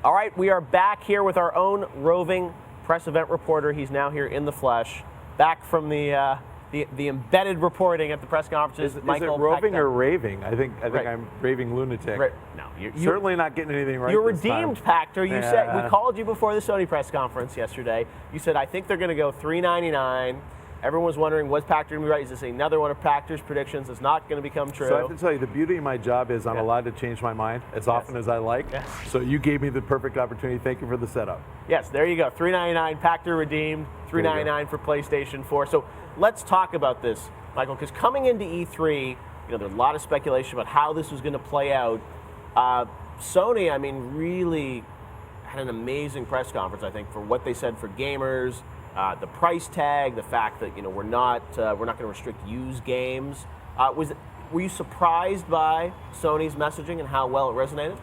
All right, we are back here with our own roving press event reporter. He's now here in the flesh, back from the embedded reporting at the press conferences. Is Michael it roving Pachter. or raving? I think Right. I'm raving lunatic. Right. No, Certainly not getting anything right. You're this redeemed, time. Pachter. You said we called you before the Sony press conference yesterday. You said, I think they're going to go $399. Everyone was wondering, was Pachter going to be right? Is this another one of Pachter's predictions that's not going to become true? So I have to tell you, the beauty of my job is I'm allowed to change my mind as often as I like. Yes. So you gave me the perfect opportunity. Thank you for the setup. Yes, there you go. $399, Pachter redeemed, $399 for PlayStation 4. So let's talk about this, Michael, because coming into E3, there's a lot of speculation about how this was going to play out. Sony, really had an amazing press conference, I think, for what they said for gamers, the price tag, the fact that we're not going to restrict used games. Were you surprised by Sony's messaging and how well it resonated?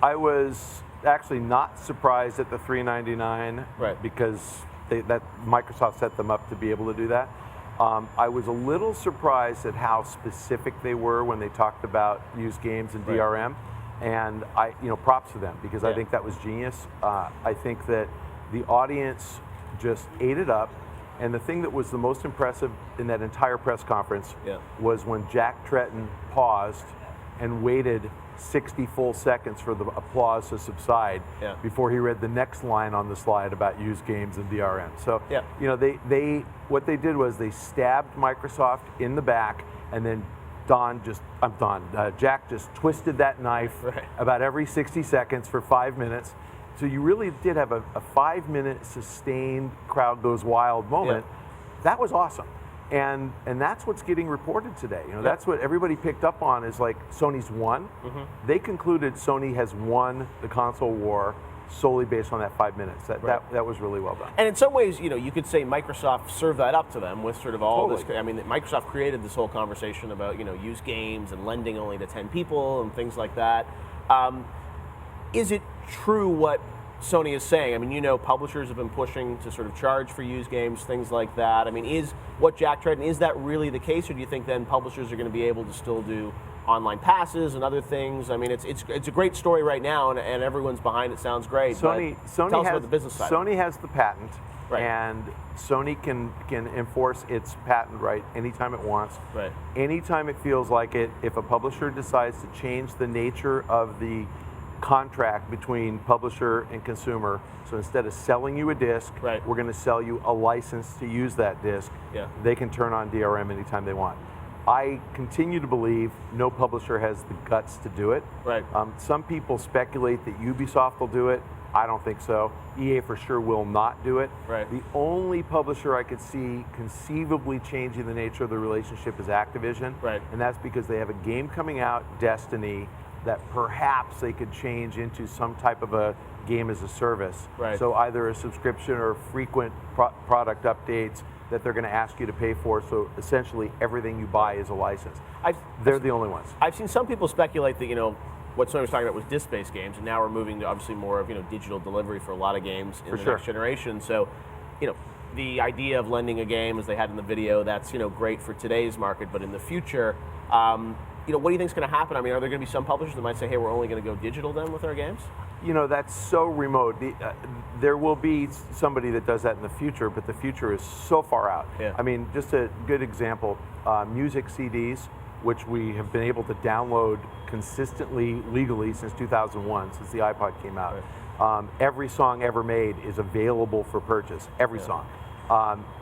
I was actually not surprised at the $399 because that Microsoft set them up to be able to do that. I was a little surprised at how specific they were when they talked about used games and DRM, and props to them because I think that was genius. I think that the audience just ate it up, and the thing that was the most impressive in that entire press conference was when Jack Tretton paused and waited 60 full seconds for the applause to subside before he read the next line on the slide about used games and DRM. So, what they did was they stabbed Microsoft in the back, and then Jack just twisted that knife about every 60 seconds for 5 minutes. So you really did have a 5-minute sustained crowd goes wild moment. That was awesome. And that's what's getting reported today. That's what everybody picked up on is like Sony's won. They concluded Sony has won the console war solely based on that 5 minutes. That was really well done. And in some ways, you could say Microsoft served that up to them with sort of all this. Microsoft created this whole conversation about used games and lending only to 10 people and things like that. Is it true what Sony is saying? Publishers have been pushing to sort of charge for used games, things like that. Is what Jack Tretton, is that really the case, or do you think then publishers are going to be able to still do online passes and other things? It's a great story right now, and everyone's behind it. Sounds great. Tell us about the business side. Sony has the patent, and Sony can enforce its patent right anytime it wants. Anytime it feels like it. If a publisher decides to change the nature of the contract between publisher and consumer, so instead of selling you a disc, we're going to sell you a license to use that disc. They can turn on DRM anytime they want. I continue to believe no publisher has the guts to do it. Some people speculate that Ubisoft will do it. I don't think so. EA for sure will not do it. The only publisher I could see conceivably changing the nature of the relationship is Activision, and that's because they have a game coming out, Destiny, that perhaps they could change into some type of a game as a service. So either a subscription or frequent product updates that they're going to ask you to pay for. So essentially everything you buy is a license. They're the only ones. I've seen some people speculate that what Sony was talking about was disc-based games, and now we're moving to obviously more of digital delivery for a lot of games in the next generation. So the idea of lending a game, as they had in the video, that's great for today's market, but in the future. What do you think is going to happen? Are there going to be some publishers that might say, hey, we're only going to go digital then with our games? That's so remote. There will be somebody that does that in the future, but the future is so far out. Just a good example, music CDs, which we have been able to download consistently legally since 2001, since the iPod came out. Every song ever made is available for purchase, every song.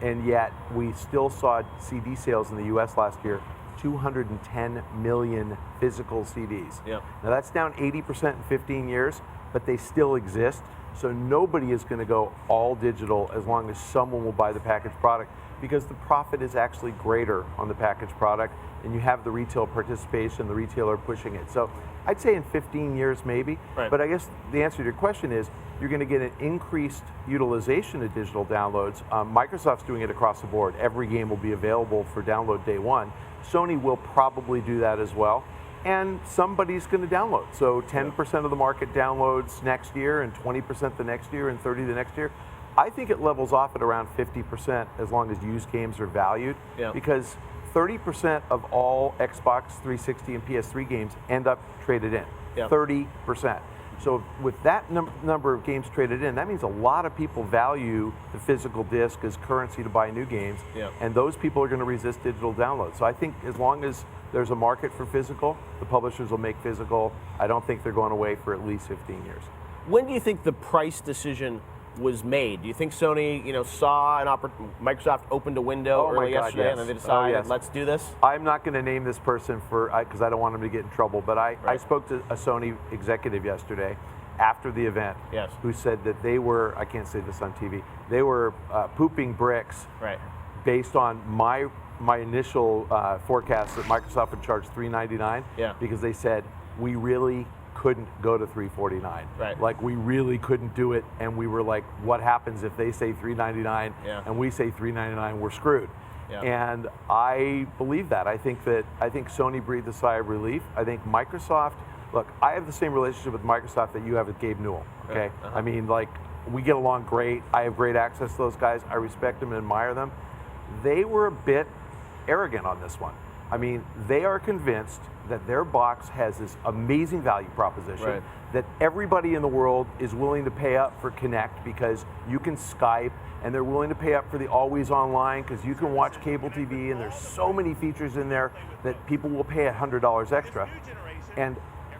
And yet we still saw CD sales in the US last year, 210 million physical CDs. Now that's down 80% in 15 years, but they still exist. So nobody is going to go all digital as long as someone will buy the packaged product, because the profit is actually greater on the packaged product, and you have the retail participation, the retailer pushing it. So I'd say in 15 years maybe, but I guess the answer to your question is you're going to get an increased utilization of digital downloads. Microsoft's doing it across the board. Every game will be available for download day one. Sony will probably do that as well, and somebody's going to download. So 10% of the market downloads next year, and 20% the next year, and 30% the next year. I think it levels off at around 50% as long as used games are valued, because 30% of all Xbox 360 and PS3 games end up traded in. 30%. So with that number of games traded in, that means a lot of people value the physical disc as currency to buy new games, and those people are going to resist digital download. So I think as long as there's a market for physical, the publishers will make physical. I don't think they're going away for at least 15 years. When do you think the price decision was made? Do you think Sony, saw Microsoft opened a window early yesterday, and then they decided, let's do this? I'm not going to name this person because I don't want him to get in trouble, but I spoke to a Sony executive yesterday after the event who said that they were, I can't say this on TV, they were pooping bricks based on my initial forecast that Microsoft would charge $399 because they said, we really couldn't go to $349. Like, we really couldn't do it, and we were like, what happens if they say $399 and we say $399, we're screwed. And I believe that. I think Sony breathed a sigh of relief. I think Microsoft, look, I have the same relationship with Microsoft that you have with Gabe Newell, okay? I mean, like, we get along great. I have great access to those guys. I respect them and admire them. They were a bit arrogant on this one. I mean, they are convinced that their box has this amazing value proposition, that everybody in the world is willing to pay up for Connect because you can Skype, and they're willing to pay up for the always online because you can watch cable TV, and there's so many features in there that people will pay $100 extra. And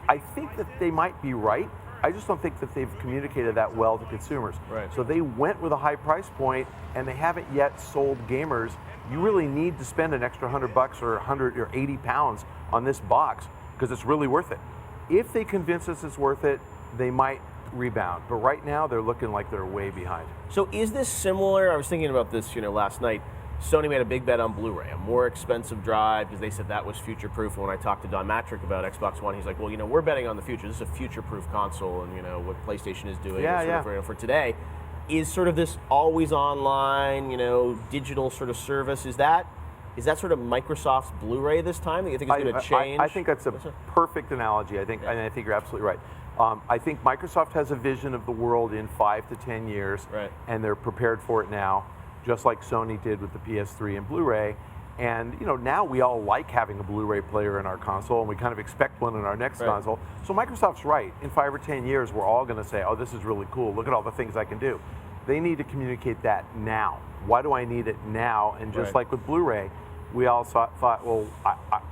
I think that they might be right. I just don't think that they've communicated that well to consumers. So they went with a high price point, and they haven't yet sold gamers. You really need to spend an extra $100 or 100 or 80 pounds on this box because it's really worth it. If they convince us it's worth it, they might rebound. But right now, they're looking like they're way behind. So is this similar? I was thinking about this, last night. Sony made a big bet on Blu-ray, a more expensive drive, because they said that was future-proof. And when I talked to Don Matrick about Xbox One, he's like, well, we're betting on the future. This is a future-proof console, and what PlayStation is doing for today is sort of this always online, digital sort of service. Is that sort of Microsoft's Blu-ray this time that you think is going to change? I think that's a perfect analogy. I think you're absolutely right. I think Microsoft has a vision of the world in 5 to 10 years, and they're prepared for it now, just like Sony did with the PS3 and Blu-ray. And now we all like having a Blu-ray player in our console, and we kind of expect one in our next console. So Microsoft's right. In 5 or 10 years, we're all going to say, oh, this is really cool. Look at all the things I can do. They need to communicate that now. Why do I need it now? And just like with Blu-ray, we all thought, well,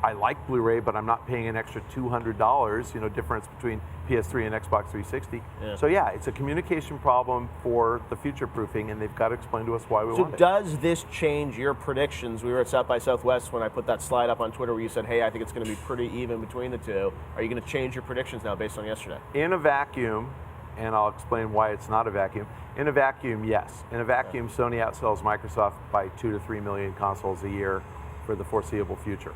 I like Blu-ray, but I'm not paying an extra $200, difference between PS3 and Xbox 360. So yeah, it's a communication problem for the future-proofing, and they've got to explain to us why we want it. So does this change your predictions? We were at South by Southwest when I put that slide up on Twitter where you said, hey, I think it's going to be pretty even between the two. Are you going to change your predictions now based on yesterday? In a vacuum, and I'll explain why it's not a vacuum. In a vacuum, yes. In a vacuum, Sony outsells Microsoft by 2 to 3 million consoles a year for the foreseeable future.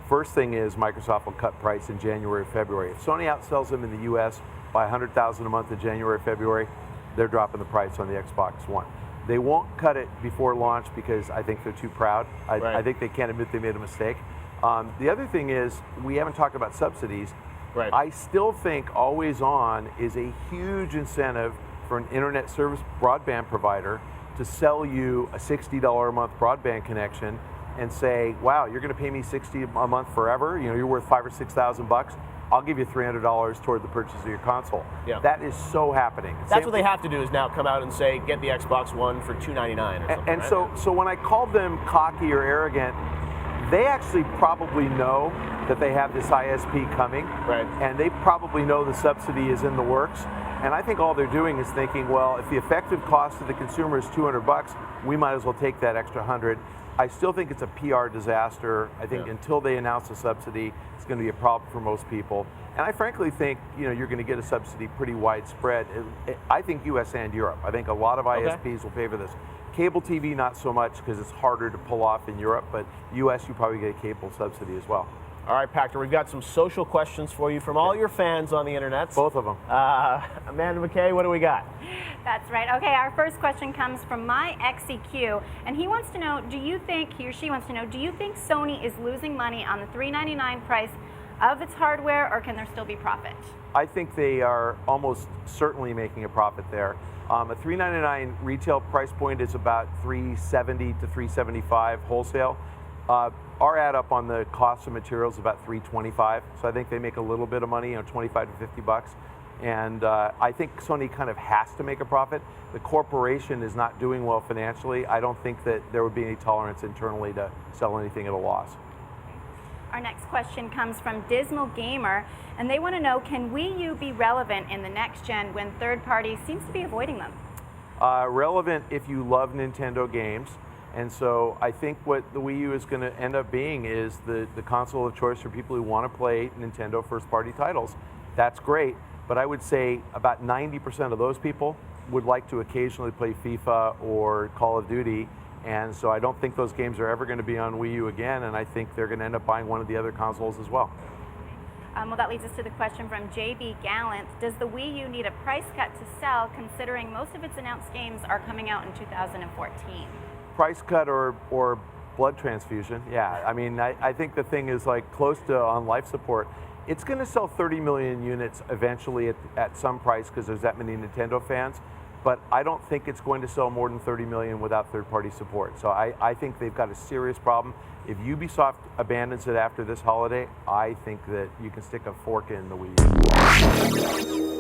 First thing is Microsoft will cut price in January, February. If Sony outsells them in the US by 100,000 a month in January, February, they're dropping the price on the Xbox One. They won't cut it before launch because I think they're too proud. I think they can't admit they made a mistake. The other thing is, we haven't talked about subsidies. I still think always on is a huge incentive for an internet service broadband provider to sell you a $60 a month broadband connection and say, wow, you're going to pay me $60 a month forever. You're worth $5,000 or $6,000. I'll give you $300 toward the purchase of your console. That is so happening. That's what they have to do, is now come out and say, get the Xbox One for $299 or something. And so when I called them cocky or arrogant, they actually probably know that they have this ISP coming, and they probably know the subsidy is in the works. And I think all they're doing is thinking, well, if the effective cost to the consumer is $200, we might as well take that extra 100. I still think it's a PR disaster. I think until they announce a subsidy, it's going to be a problem for most people. And I frankly think you're going to get a subsidy pretty widespread. I think US and Europe. I think a lot of ISPs will pay for this. Cable TV, not so much because it's harder to pull off in Europe, but US, you probably get a cable subsidy as well. All right, Pachter, we've got some social questions for you from all your fans on the internet. Both of them. Amanda McKay, what do we got? That's right. Okay, our first question comes from my XEQ, and he wants to know, he or she wants to know, do you think Sony is losing money on the $399 price of its hardware, or can there still be profit? I think they are almost certainly making a profit there. A $399 retail price point is about $370 to $375 wholesale. Our add up on the cost of materials is about $325, so I think they make a little bit of money, $25 to $50. And I think Sony kind of has to make a profit. The corporation is not doing well financially. I don't think that there would be any tolerance internally to sell anything at a loss. Our next question comes from Dismal Gamer, and they want to know, can Wii U be relevant in the next gen when third party seems to be avoiding them? Relevant if you love Nintendo games. And so I think what the Wii U is going to end up being is the console of choice for people who want to play Nintendo first-party titles. That's great, but I would say about 90% of those people would like to occasionally play FIFA or Call of Duty, and so I don't think those games are ever going to be on Wii U again, and I think they're going to end up buying one of the other consoles as well. Well, that leads us to the question from JB Gallant. Does the Wii U need a price cut to sell, considering most of its announced games are coming out in 2014? Price cut or blood transfusion, yeah. I mean, I think the thing is like close to on life support. It's going to sell 30 million units eventually at some price because there's that many Nintendo fans, but I don't think it's going to sell more than 30 million without third-party support. So I think they've got a serious problem. If Ubisoft abandons it after this holiday, I think that you can stick a fork in the Wii U.